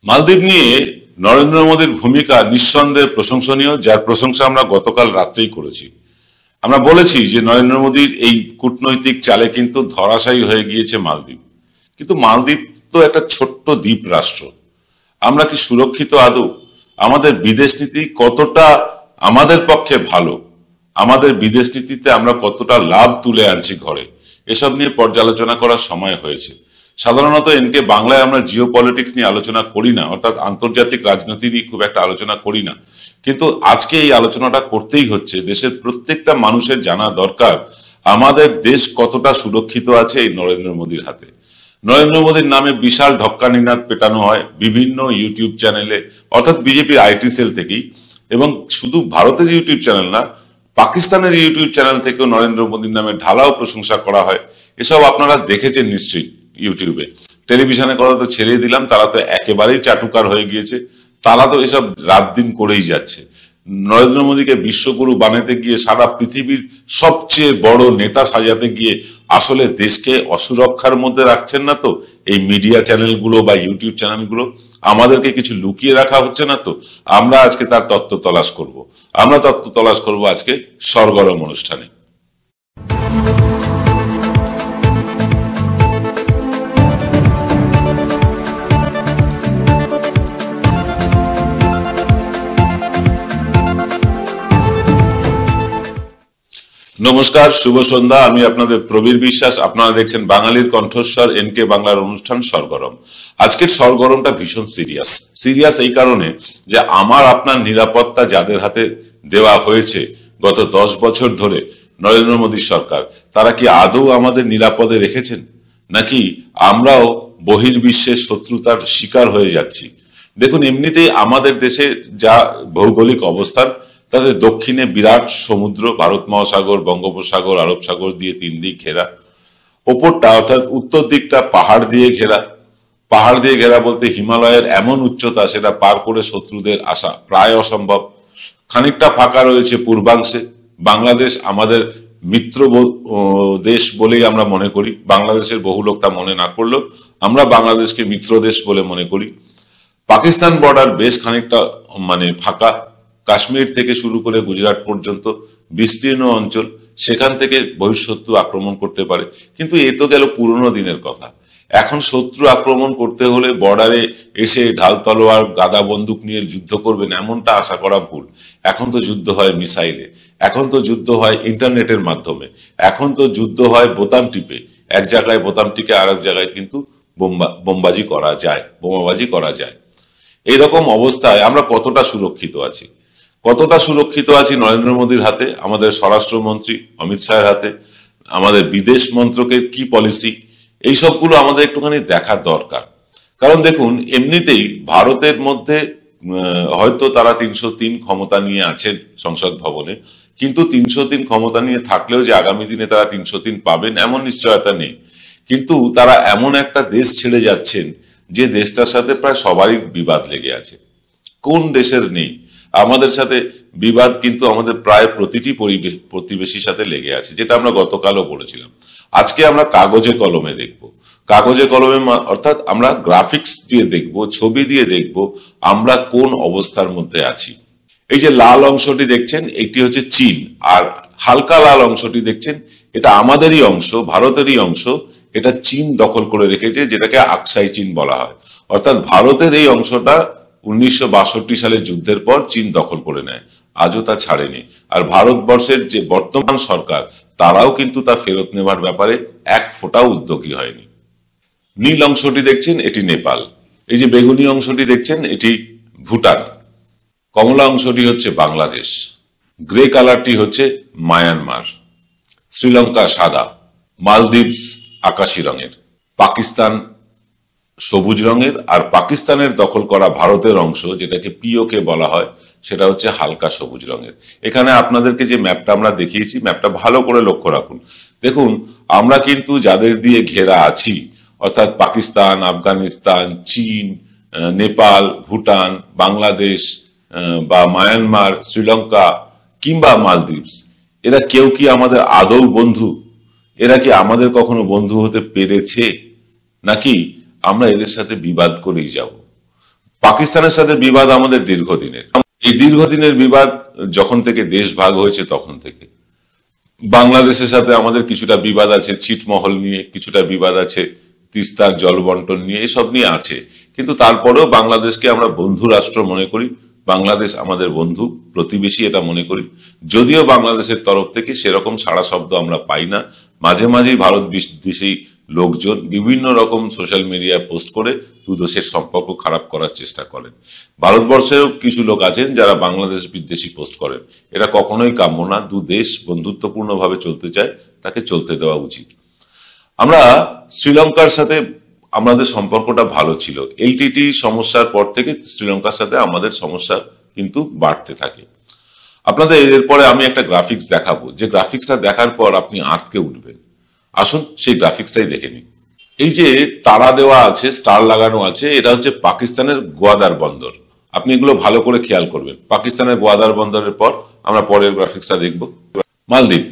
মালদ্বীপ নিয়ে নরেন্দ্র মোদীর ভূমিকা নিঃসন্দেহে প্রশংসনীয়, যার প্রশংসা আমরা গতকাল রাত্রেই করেছি। আমরা বলেছি যে নরেন্দ্র মোদীর এই কূটনৈতিক চালে কিন্তু ধরাশায়ী হয়ে গিয়েছে মালদ্বীপ। কিন্তু মালদ্বীপ তো একটা ছোট্ট দ্বীপ রাষ্ট্র। আমরা কি সুরক্ষিত আদৌ? আমাদের বিদেশ নীতি কতটা আমাদের পক্ষে ভালো, আমাদের বিদেশ নীতিতে আমরা কতটা লাভ তুলে আনছি ঘরে, এসব নিয়ে পর্যালোচনা করার সময় হয়েছে। সাধারণত এনকে বাংলায় আমরা জিও পলিটিক্স নিয়ে আলোচনা করি না, অর্থাৎ আন্তর্জাতিক রাজনীতি নিয়ে খুব একটা আলোচনা করি না, কিন্তু আজকে এই আলোচনাটা করতেই হচ্ছে। দেশের প্রত্যেকটা মানুষের জানা দরকার আমাদের দেশ কতটা সুরক্ষিত আছে এই নরেন্দ্র মোদীর হাতে। নরেন্দ্র মোদীর নামে বিশাল ঢক্কানিনাদ পেটানো হয় বিভিন্ন ইউটিউব চ্যানেলে, অর্থাৎ বিজেপির আইটি সেল থেকেই, এবং শুধু ভারতের ইউটিউব চ্যানেল না, পাকিস্তানের ইউটিউব চ্যানেল থেকেও নরেন্দ্র মোদীর নামে ঢালাও প্রশংসা করা হয়। এসব আপনারা দেখেছেন নিশ্চয়ই ইউটিউবে। টেলিভিশনে কথা তো ছেড়ে দিলাম, তারা তো একেবারেই চাটুকার হয়ে গিয়েছে, তারা তো এসব রাত দিন করেই যাচ্ছে। নরেন্দ্র মোদীকে বিশ্বগুরু বানাতে গিয়ে, সারা পৃথিবীর সবচেয়ে বড় নেতা সাজাতে গিয়ে আসলে দেশকে অসুরক্ষার মধ্যে রাখছেন না তো এই মিডিয়া চ্যানেলগুলো বা ইউটিউব চ্যানেলগুলো? আমাদেরকে কিছু লুকিয়ে রাখা হচ্ছে না তো? আমরা আজকে তার তত্ত্ব তলাশ করব। আমরা তত্ত্ব তলাশ করব আজকে সরগরম অনুষ্ঠানে। নমস্কার, শুভ সন্ধ্যা। আমি আপনাদের প্রবীর বিশ্বাস। আপনারা দেখছেন বাঙালির কণ্ঠস্বর এনকে বাংলার অনুষ্ঠান সরগরম। আজকের সরগরমটা ভীষণ সিরিয়াস এই কারণে যে আমার আপনার নিরাপত্তা যাদের হাতে দেওয়া হয়েছে গত 10 বছর ধরে নরেন্দ্র মোদী সরকার, তারা কি আদৌ আমাদের নিরাপদে রেখেছেন, নাকি আমরাও বহির্বিশ্বের শত্রুতার শিকার হয়ে যাচ্ছি? দেখুন, এমনিতেই আমাদের দেশে যা ভৌগোলিক অবস্থান, তাদের দক্ষিণে বিরাট সমুদ্র, ভারত মহাসাগর, বঙ্গোপসাগর, আরব সাগর দিয়ে 3 দিক ঘেরা। ওপরটা অর্থাৎ উত্তর দিকটা পাহাড় দিয়ে ঘেরা। পাহাড় দিয়ে ঘেরা বলতে হিমালয়ের এমন উচ্চতা, সেটা পার করে শত্রুদের আসা প্রায় অসম্ভব। খানিকটা ফাঁকা রয়েছে পূর্বাংশে। বাংলাদেশ আমাদের মিত্র দেশ বলেই আমরা মনে করি। বাংলাদেশের বহু লোক তা মনে না করলেও আমরা বাংলাদেশকে মিত্র দেশ বলে মনে করি। পাকিস্তান বর্ডার বেশ খানিকটা ফাঁকা। কাশ্মীর থেকে শুরু করে গুজরাট পর্যন্ত বিস্তীর্ণ অঞ্চল, সেখান থেকে বহিঃশত্রু আক্রমণ করতে পারে। কিন্তু এ তো গেল পুরনো দিনের কথা। এখন শত্রু আক্রমণ করতে হলে বর্ডারে এসে ঢাল তলোয়ার গাদা বন্দুক নিয়ে যুদ্ধ করবেন এমনটা আশা করা ভুল। এখন তো যুদ্ধ হয় মিসাইলে, এখন তো যুদ্ধ হয় ইন্টারনেটের মাধ্যমে, এখন তো যুদ্ধ হয় বোতাম টিপে। এক জায়গায় বোতাম টিপে আর এক জায়গায় কিন্তু বোমবাজি করা যায়, বোমাবাজি করা যায়। এইরকম অবস্থায় আমরা কতটা সুরক্ষিত আছি? কতটা সুরক্ষিত আছি নরেন্দ্র মোদীর হাতে, আমাদের স্বরাষ্ট্রমন্ত্রী অমিত শাহের হাতে, আমাদের বিদেশ মন্ত্রকের কি পলিসি, এই সবগুলো আমাদের একটুখানি দেখার দরকার। কারণ দেখুন, এমনিতেই ভারতের মধ্যে হয়তো তারা 303 ক্ষমতা নিয়ে আছেন সংসদ ভবনে, কিন্তু 303 ক্ষমতা নিয়ে থাকলেও যে আগামী দিনে তারা 303 পাবেন এমন নিশ্চয়তা নেই। কিন্তু তারা এমন একটা দেশ ছেড়ে যাচ্ছেন যে দেশটার সাথে প্রায় সবারই বিবাদ লেগে আছে। কোন দেশের নেই? আমাদের সাথে বিবাদ কিন্তু আমাদের প্রায় প্রতিটি প্রতিবেশীর সাথে লেগে আছে, যেটা আমরা গতকালও বলেছিলাম। আজকে আমরা কাগজে কলমে দেখব। কাগজে কলমে অর্থাৎ আমরা গ্রাফিক্স দিয়ে দেখব, ছবি দিয়ে দেখব আমরা কোন অবস্থার মধ্যে আছি। এই যে লাল অংশটি দেখছেন, এটি হচ্ছে চীন, আর হালকা লাল অংশটি দেখছেন, এটা আমাদেরই অংশ, ভারতেরই অংশ। এটা চীন দখল করে রেখেছে, যেটাকে আকসাই চীন বলা হয়। অর্থাৎ ভারতের এই অংশটা 1962 সালে যুদ্ধের পর চীন দখল করে নেয়, আজও তা ছাড়েনি। আর ভারতবর্ষের যে বর্তমান সরকার, তারাও কিন্তু তা ফেরত নেওয়ার ব্যাপারে এক ফোঁটাও উদ্যোগী হয়নি। নীল অংশটি দেখছেন, এটি নেপাল। এই যে বেগুনি অংশটি দেখছেন, এটি ভুটান। কমলা অংশটি হচ্ছে বাংলাদেশ। গ্রে কালারটি হচ্ছে মায়ানমার। শ্রীলঙ্কা সাদা। মালদ্বীপস আকাশী রঙের। পাকিস্তান সবুজ রঙের। আর পাকিস্তানের দখল করা ভারতের অংশ, যেটাকে পিওকে বলা হয়, সেটা হচ্ছে হালকা সবুজ রঙের। এখানে আপনাদেরকে যে ম্যাপটা আমরা দেখিয়েছি, ম্যাপটা ভালো করে লক্ষ্য রাখুন। দেখুন, আমরা কিন্তু যাদের দিয়ে ঘেরা আছি, অর্থাৎ পাকিস্তান, আফগানিস্তান, চীন, নেপাল, ভুটান, বাংলাদেশ বা মায়ানমার, শ্রীলঙ্কা কিংবা মালদ্বীপস, এরা কেউ কি আমাদের আদৌ বন্ধু? এরা কি আমাদের কখনো বন্ধু হতে পেরেছে, নাকি আমরা এদের সাথে বিবাদ করেই যাব? পাকিস্তানের সাথে বিবাদ আমাদের দীর্ঘদিনের। এই দীর্ঘদিনের বিবাদ যখন থেকে দেশ ভাগ হয়েছে তখন থেকে। বাংলাদেশের সাথে আমাদের কিছুটা বিবাদ আছে ছিটমহল নিয়ে, কিছুটা বিবাদ আছে তিস্তার জল বন্টন নিয়ে, এসব নিয়ে আছে। কিন্তু তারপরেও বাংলাদেশকে আমরা বন্ধু রাষ্ট্র মনে করি, বাংলাদেশ আমাদের বন্ধু প্রতিবেশী এটা মনে করি। যদিও বাংলাদেশের তরফ থেকে সেরকম সাড়া শব্দ আমরা পাই না, মাঝে মাঝেই ভারত বিদ্বেষী লোকজন বিভিন্ন রকম সোশ্যাল মিডিয়ায় পোস্ট করে দুদেশের সম্পর্ক খারাপ করার চেষ্টা করেন। ভারতবর্ষেও কিছু লোক আছেন যারা বাংলাদেশ বিদ্বেষী পোস্ট করেন, এটা কখনোই কাম্য না। দুদেশ বন্ধুত্বপূর্ণ ভাবে চলতে চায়, তাকে চলতে দেওয়া উচিত। আমরা শ্রীলঙ্কার সাথে আমাদের সম্পর্কটা ভালো ছিল, এলটিটি সমস্যার পর থেকে শ্রীলঙ্কার সাথে আমাদের সমস্যা কিন্তু বাড়তে থাকে। আপনাদের এরপরে আমি একটা গ্রাফিক্স দেখাবো, যে গ্রাফিক্সটা দেখার পর আপনি আঁতকে উঠবেন। আসুন সেই গ্রাফিক্সটাই দেখে নিন। এই যে তারা দেওয়া আছে, স্টার লাগানো আছে, এটা হচ্ছে পাকিস্তানের গোয়াদার বন্দর। আপনি এগুলো ভালো করে খেয়াল করবেন। পাকিস্তানের গোয়াদার বন্দরের পর আমরা পরের গ্রাফিক্সটা দেখব। মালদ্বীপ,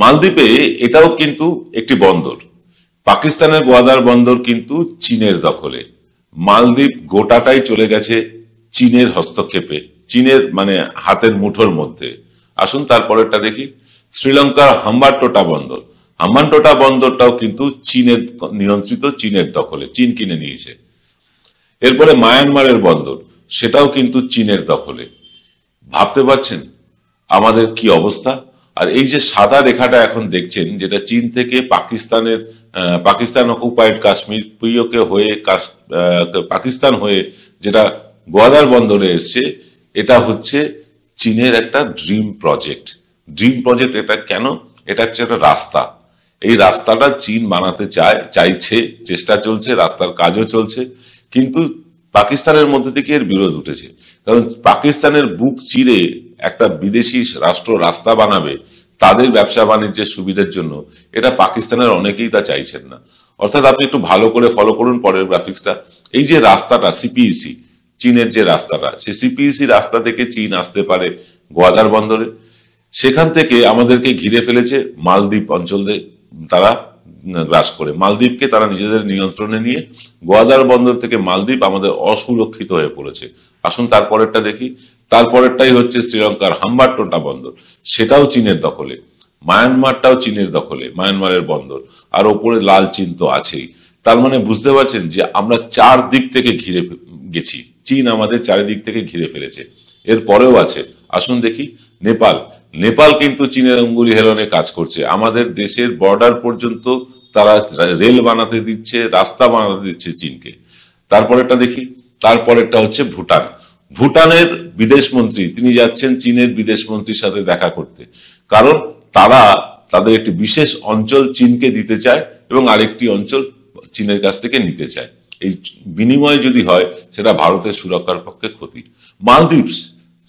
মালদ্বীপে এটাও কিন্তু একটি বন্দর। পাকিস্তানের গোয়াদার বন্দর কিন্তু চীনের দখলে। মালদ্বীপ গোটাটাই চলে গেছে চীনের হস্তক্ষেপে, চীনের মানে হাতের মুঠোর মধ্যে। আসুন তারপরেরটা দেখি। শ্রীলঙ্কার হাম্বানটোটা বন্দর, হাম্বানটোটা বন্দরটাও কিন্তু চীনের নিয়ন্ত্রিত, চীনের দখলে, চীন কিনে নিয়েছে। এরপরে মায়ানমারের বন্দর, সেটাও কিন্তু চীনের দখলে। ভাবতে পারছেন আমাদের কি অবস্থা? আর এই যে সাদা রেখাটা এখন দেখছেন, যেটা চীন থেকে পাকিস্তানের পাকিস্তান অকুপাইড কাশ্মীর পিওকে হয়ে পাকিস্তান হয়ে যেটা গোয়াদার বন্দরে এসছে, এটা হচ্ছে চীনের একটা ড্রিম প্রজেক্ট। ড্রিম প্রজেক্ট এটা কেন? এটা হচ্ছে একটা রাস্তা। এই রাস্তাটা চীন বানাতে চাইছে, চেষ্টা চলছে, রাস্তার কাজও চলছে। কিন্তু পাকিস্তানের মধ্যে থেকে এর বিরোধ উঠেছে, কারণ পাকিস্তানের বুক চিরে একটা বিদেশি রাষ্ট্র রাস্তা বানাবে তাদের ব্যবসা বাণিজ্যের সুবিধার জন্য, এটা পাকিস্তানের অনেকেই তা চাইছেন না। অর্থাৎ আপনি একটু ভালো করে ফলো করুন পরের গ্রাফিক্সটা। এই যে রাস্তাটা সিপিইসি, চীনের যে রাস্তাটা, সেই সিপিইসি রাস্তা থেকে চীন আসতে পারে গোয়াদার বন্দরে। সেখান থেকে আমাদেরকে ঘিরে ফেলেছে মালদ্বীপ অঞ্চলে, তারা গ্রাস করে মালদ্বীপকে তারা নিজেদের নিয়ন্ত্রণে নিয়ে গোয়াদার বন্দর থেকে মালদ্বীপ আমাদের অসুরক্ষিত হয়ে পড়েছে। আসুন তারপরেরটা দেখি। তারপরেরটাই হচ্ছে শ্রীলঙ্কার হাম্বানটোটা বন্দর, সেটাও চীনের দখলে। মায়ানমারটাও চীনের দখলে, মায়ানমারের বন্দর। আর ওপরে লাল চিহ্ন তো আছেই। তার মানে বুঝতে পারছেন যে আমরা চার দিক থেকে ঘিরে গেছি, চীন আমাদের চারিদিক থেকে ঘিরে ফেলেছে। এর পরেও আছে, আসুন দেখি নেপাল। নেপাল কিন্তু চীনের অঙ্গুলি হেলনে কাজ করছে। আমাদের দেশের বর্ডার পর্যন্ত তারা রেল বানাতে দিচ্ছে, রাস্তা বানাতে দিচ্ছে চীনকে। তারপরেরটা দেখি। তারপরেরটা হচ্ছে ভুটান। ভুটানের বিদেশ মন্ত্রী তিনি যাচ্ছেন চীনের বিদেশ মন্ত্রীর সাথে দেখা করতে, কারণ তারা তাদের একটি বিশেষ অঞ্চল চীনকে দিতে চায় এবং আরেকটি অঞ্চল চীনের কাছ থেকে নিতে চায়। এই বিনিময় যদি হয় সেটা ভারতের সুরক্ষার পক্ষে ক্ষতি। মালদ্বীপ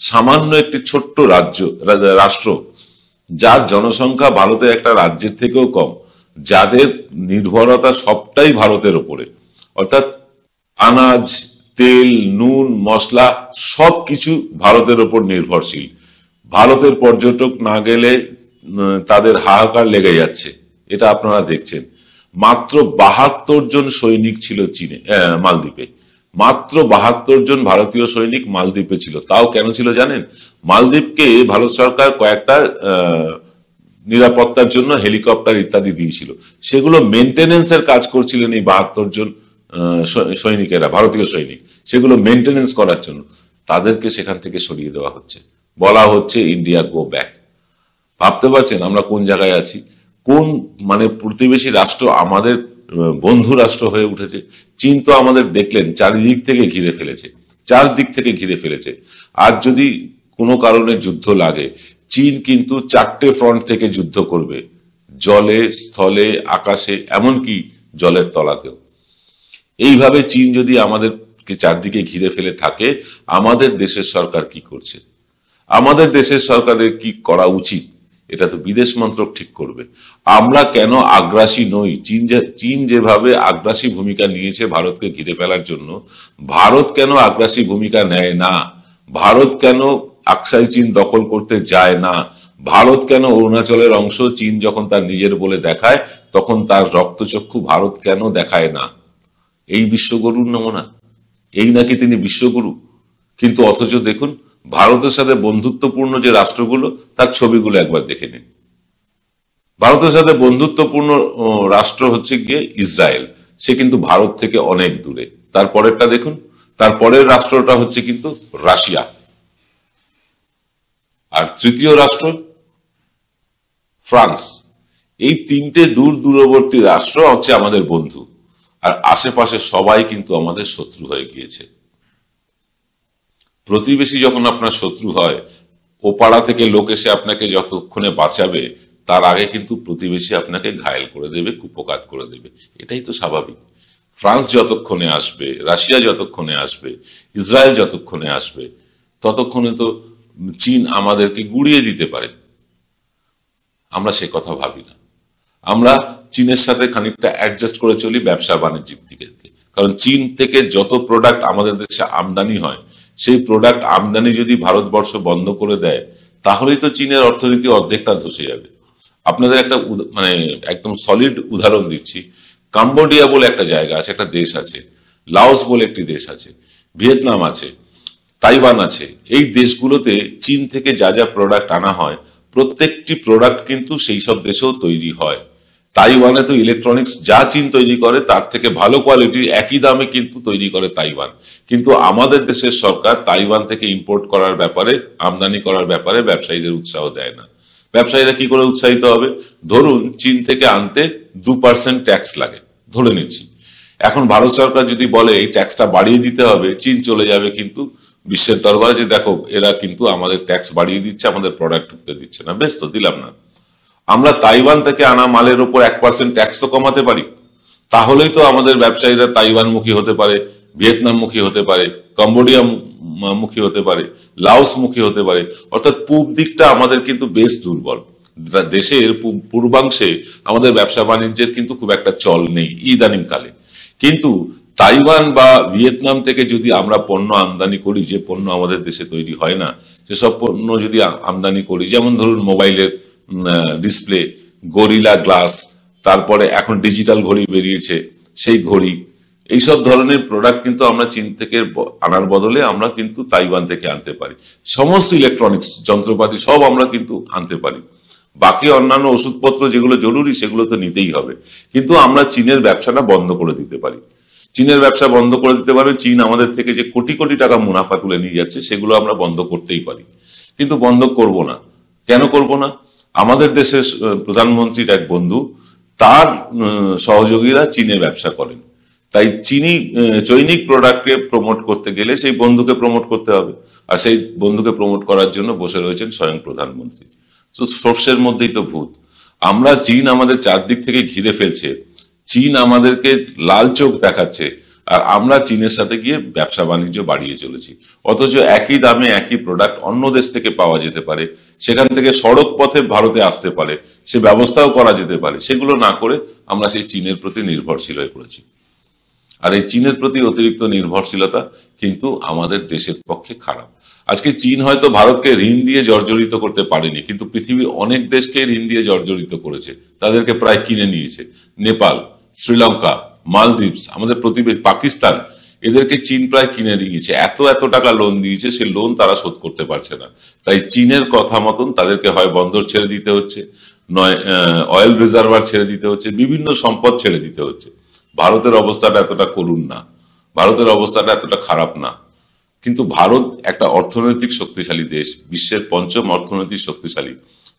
সামান্য একটি ছোট্ট রাষ্ট্র, যার জনসংখ্যা ভারতের একটা রাজ্যের থেকেও কম, যাদের নির্ভরতা সবটাই ভারতের উপরে। অর্থাৎ আনাজ, তেল, নুন, মশলা সবকিছু ভারতের উপর নির্ভরশীল। ভারতের পর্যটক না গেলে তাদের হাহাকার লেগে যাচ্ছে, এটা আপনারা দেখছেন। মাত্র 72 জন সৈনিক ছিল চীনে, মালদ্বীপে। মাত্র 72 জন ভারতীয় সৈনিক মালদ্বীপে ছিল। তাও কেন ছিল জানেন? মালদ্বীপকে ভারত সরকার কয়েকটা নিরাপত্তার জন্য হেলিকপ্টার ইত্যাদি দিয়েছিল, সেগুলো মেনটেনেন্সের কাজ করছিলেন এই 72 জন সৈনিকেরা, ভারতীয় সৈনিক। সেগুলো মেনটেনেন্স করার জন্য তাদেরকে সেখান থেকে সরিয়ে দেওয়া হচ্ছে, বলা হচ্ছে ইন্ডিয়া গো ব্যাক। ভাবতে পারছেন আমরা কোন জায়গায় আছি? কোন মানে প্রতিবেশী রাষ্ট্র আমাদের বন্ধু রাষ্ট্র হয়ে উঠেছে। চীন তো আমাদের দেখলেন চারিদিক থেকে ঘিরে ফেলেছে, চারদিক থেকে ঘিরে ফেলেছে। আর যদি কোনো কারণে যুদ্ধ লাগে, চীন কিন্তু 4টে ফ্রন্ট থেকে যুদ্ধ করবে, জলে, স্থলে, আকাশে, এমনকি জলের তলাতেও। এইভাবে চীন যদি আমাদেরকে চারদিকে ঘিরে ফেলে থাকে, আমাদের দেশের সরকার কি করছে? আমাদের দেশের সরকারের কি করা উচিত? এটা তো বিদেশ মন্ত্রক ঠিক করবে। আমরা কেন আগ্রাসী নই? চীন যেভাবে আগ্রাসী ভূমিকা নিয়েছে ভারতকে ঘিরে ফেলার জন্য, ভারত কেন আগ্রাসী ভূমিকা নেয় না? ভারত কেন আকসাই চীন দখল করতে যায় না? ভারত কেন অরুণাচলের অংশ চীন যখন তার নিজের বলে দেখায়, তখন তার রক্তচক্ষু ভারত কেন দেখায় না? এই বিশ্বগুরুর নমুনা। এই নাকি তিনি বিশ্বগুরু? কিন্তু অথচ দেখুন ভারতের সাথে বন্ধুত্বপূর্ণ যে রাষ্ট্রগুলো তার ছবিগুলো একবার দেখে নিন। ভারতের সাথে বন্ধুত্বপূর্ণ রাষ্ট্র হচ্ছে গিয়ে ইসরায়েল, সে কিন্তু ভারত থেকে অনেক দূরে। তারপরেরটা দেখুন, তারপরের রাষ্ট্রটা হচ্ছে কিন্তু রাশিয়া, আর তৃতীয় রাষ্ট্র ফ্রান্স। এই তিনটে দূরবর্তী রাষ্ট্র হচ্ছে আমাদের বন্ধু, আর আশেপাশে সবাই কিন্তু আমাদের শত্রু হয়ে গিয়েছে। প্রতিবেশী যখন আপনার শত্রু হয়, ও পাড়া থেকে লোক এসে আপনাকে যতক্ষণে বাঁচাবে তার আগে কিন্তু প্রতিবেশী আপনাকে ঘায়েল করে দেবে, কুপঘাত করে দেবে। এটাই তো স্বাভাবিক। ফ্রান্স যতক্ষণে আসবে, রাশিয়া যতক্ষণে আসবে, ইসরায়েল যতক্ষণে আসবে, ততক্ষণে তো চীন আমাদেরকে গুড়িয়ে দিতে পারে। আমরা সে কথা ভাবি না। আমরা চীনের সাথে খানিকটা অ্যাডজাস্ট করে চলি ব্যবসা বাণিজ্যিক দিকে, কারণ চীন থেকে যত প্রোডাক্ট আমাদের দেশে আমদানি হয়, সেই প্রোডাক্ট আমদানি যদি ভারতবর্ষ বন্ধ করে দেয় তাহলেই তো চীনের অর্থনীতি অর্ধেকটা ধসে যাবে। আপনাদের একটা মানে একদম সলিড উদাহরণ দিচ্ছি। কাম্বোডিয়া বলে একটা জায়গা আছে, একটা দেশ আছে, লাওস বলে একটি দেশ আছে, ভিয়েতনাম আছে, তাইওয়ান আছে। এই দেশগুলোতে চীন থেকে যা যা প্রোডাক্ট আনা হয়, প্রত্যেকটি প্রোডাক্ট কিন্তু সেই সব দেশেও তৈরি হয়। তাইওয়ানে তো ইলেকট্রনিক্স যা চীন তৈরি করে তার থেকে ভালো কোয়ালিটির একই দামে কিন্তু তৈরি করে তাইওয়ান। কিন্তু আমাদের দেশের সরকার তাইওয়ান থেকে ইম্পোর্ট করার ব্যাপারে, আমদানি করার ব্যাপারে ব্যবসায়ীদের উৎসাহ দেয় না। ব্যবসায়ীরা কি করে উৎসাহিত হবে? ধরুন চীন থেকে আনতে 2% ট্যাক্স লাগে, ধরে নিচ্ছি। এখন ভারত সরকার যদি বলে এই ট্যাক্সটা বাড়িয়ে দিতে হবে, চীন চলে যাবে কিন্তু বিশ্বের দরবারে যে দেখো এরা কিন্তু আমাদের ট্যাক্স বাড়িয়ে দিচ্ছে, আমাদের প্রোডাক্ট ঢুকতে দিচ্ছে না। বেশ, তো দিলাম না। আমরা তাইওয়ান থেকে আনা মালের উপর 1% ট্যাক্স তো কমাতে পারি। তাহলেই তো আমাদের ব্যবসায়ীরা তাইওয়ান মুখী হতে পারে, ভিয়েতনাম মুখী হতে পারে, কম্বোডিয়া মুখী হতে পারে, লাওস মুখী হতে পারে। অর্থাৎ পূব দিকটা আমাদের কিন্তু বেশ দুর্বল। দেশের পূর্বাংশে আমাদের ব্যবসা বাণিজ্যের কিন্তু খুব একটা চল নেই ইদানিং কালে। কিন্তু তাইওয়ান বা ভিয়েতনাম থেকে যদি আমরা পণ্য আমদানি করি, যে পণ্য আমাদের দেশে তৈরি হয় না, সেসব পণ্য যদি আমদানি করি, যেমন ধরুন মোবাইলের ডিসপ্লে, গরিলা গ্লাস, তারপরে এখন ডিজিটাল ঘড়ি বেরিয়েছে, সেই ঘড়ি, এইসব ধরনের প্রোডাক্ট কিন্তু আমরা চীন থেকে আনার বদলে আমরা কিন্তু তাইওয়ান থেকে আনতে পারি। সমস্ত ইলেকট্রনিক্স যন্ত্রপাতি সব আমরা কিন্তু আনতে পারি। বাকি অন্যান্য ওষুধপত্র যেগুলো জরুরি সেগুলো তো নিতেই হবে। কিন্তু আমরা চীনের ব্যবসাটা বন্ধ করে দিতে পারি। চীনের ব্যবসা বন্ধ করে দিতে পারবে। চীন আমাদের থেকে যে কোটি কোটি টাকা মুনাফা তুলে নিয়ে যাচ্ছে সেগুলো আমরা বন্ধ করতেই পারি। কিন্তু বন্ধ করব না। কেন করব না? আমাদের দেশের প্রধানমন্ত্রীর এক বন্ধু, তার সহযোগীরা চীনে ব্যবসা করেন। তাই চৈনিক প্রোডাক্টকে প্রমোট করতে গেলে সেই বন্ধুকে প্রমোট করতে হবে, আর সেই বন্ধুকে প্রমোট করার জন্য বসে রয়েছেন স্বয়ং প্রধানমন্ত্রী। তো সর্ষের মধ্যেই তো ভূত। আমরা চীন আমাদের চারদিক থেকে ঘিরে ফেলছে, চীন আমাদেরকে লাল চোখ দেখাচ্ছে, আর আমরা চীনের সাথে গিয়ে ব্যবসা বাণিজ্য বাড়িয়ে চলেছি। অথচ একই দামে একই প্রোডাক্ট অন্য দেশ থেকে পাওয়া যেতে পারে, সেখান থেকে সড়ক পথে ভারতে আসতে পারে, সে ব্যবস্থাও করা যেতে পারে। সেগুলো না করে আমরা সেই চীনের প্রতি নির্ভরশীল হয়ে পড়েছি। আর এই চীনের প্রতি অতিরিক্ত নির্ভরশীলতা কিন্তু আমাদের দেশের পক্ষে খারাপ। আজকে চীন হয়তো ভারতকে ঋণ দিয়ে জর্জরিত করতে পারেনি, কিন্তু পৃথিবীর অনেক দেশকে ঋণ দিয়ে জর্জরিত করেছে, তাদেরকে প্রায় কিনে নিয়েছে। নেপাল, শ্রীলঙ্কা, মালদ্বীপস, আমাদের প্রতিবেশী পাকিস্তান, এদেরকে চীন প্রায় কিনে নিয়েছে। এত টাকা লোন দিয়েছে, সে লোন তারা শোধ করতে পারছে না। তাই চীনের কথা মতন তাদেরকে হয় বন্দর ছেড়ে দিতে হচ্ছে, নয় অয়েল রিজার্ভার ছেড়ে দিতে হচ্ছে, বিভিন্ন সম্পদ ছেড়ে দিতে হচ্ছে। ভারতের অবস্থাটা এতটা করুণ না, ভারতের অবস্থাটা এতটা খারাপ না। কিন্তু ভারত একটা অর্থনৈতিক শক্তিশালী দেশ, বিশ্বের পঞ্চম অর্থনৈতিক শক্তিশালী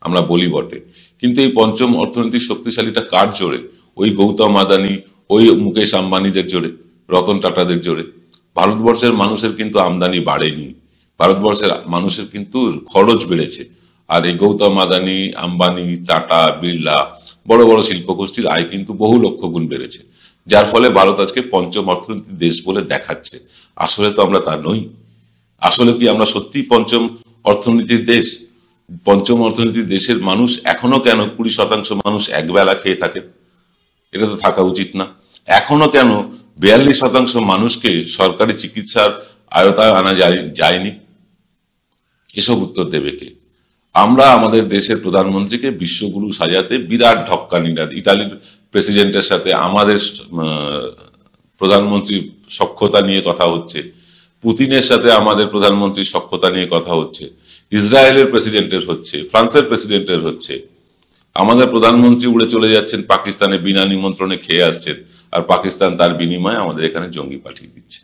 আমরা বলি বটে। কিন্তু এই পঞ্চম অর্থনৈতিক শক্তিশালীটা কার জোরে? ওই গৌতম আদানি, ওই মুকেশ আম্বানিদের জোরে, রতন টাটাদের জোরে। ভারতবর্ষের মানুষের কিন্তু আমদানি বাড়েনি, ভারতবর্ষের মানুষের কিন্তু খরচ বেড়েছে। আর এই গৌতম আদানি, আম্বানি, টাটা, বিড়লা, বড় বড় শিল্প গোষ্ঠীর আয় কিন্তু বহু লক্ষ গুণ বেড়েছে, যার ফলে ভারত আজকে পঞ্চম অর্থনীতির দেশ বলে দেখাচ্ছে। আসলে তো আমরা তা নই। আসলে কি আমরা সত্যি পঞ্চম অর্থনীতির দেশ? পঞ্চম অর্থনীতির দেশের মানুষ এখনো কেন 20% মানুষ একবেলা খেয়ে থাকে? এটা তো থাকা উচিত না। এখনো কেন 42% মানুষকে সরকারি চিকিৎসার আয়তায় আনা যায়নি? এসব উত্তর দেবে কে? আমরা আমাদের দেশের প্রধানমন্ত্রীকে বিশ্বগুরু সাজাতে বিরাট ঢক্কানি, ইতালির প্রেসিডেন্টের সাথে আমাদের প্রধানমন্ত্রীর সখ্যতা নিয়ে কথা হচ্ছে, পুতিনের সাথে আমাদের প্রধানমন্ত্রীর সখ্যতা নিয়ে কথা হচ্ছে, ইসরায়েলের প্রেসিডেন্টের হচ্ছে, ফ্রান্সের প্রেসিডেন্টের হচ্ছে। আমাদের প্রধানমন্ত্রী উড়ে চলে যাচ্ছেন পাকিস্তানে, বিনা নিমন্ত্রণে খেয়ে আসছেন, আর পাকিস্তান তার বিনিময়ে আমাদের এখানে জঙ্গি পাঠিয়ে দিচ্ছে,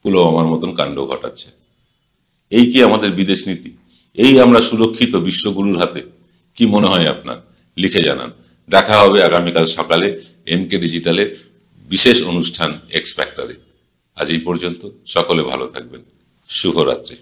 পুলওয়ামার মতন কাণ্ড ঘটাচ্ছে। এই কি আমাদের বিদেশ নীতি? এই আমরা সুরক্ষিত বিশ্বগুরুর হাতে? কি মনে হয় আপনার? লিখে জানান। দেখা হবে আগামীকাল সকালে এনকে ডিজিটালের বিশেষ অনুষ্ঠান এক্স ফ্যাক্টরে। আজ এই পর্যন্ত, সকলে ভালো থাকবেন। শুভরাত্রি।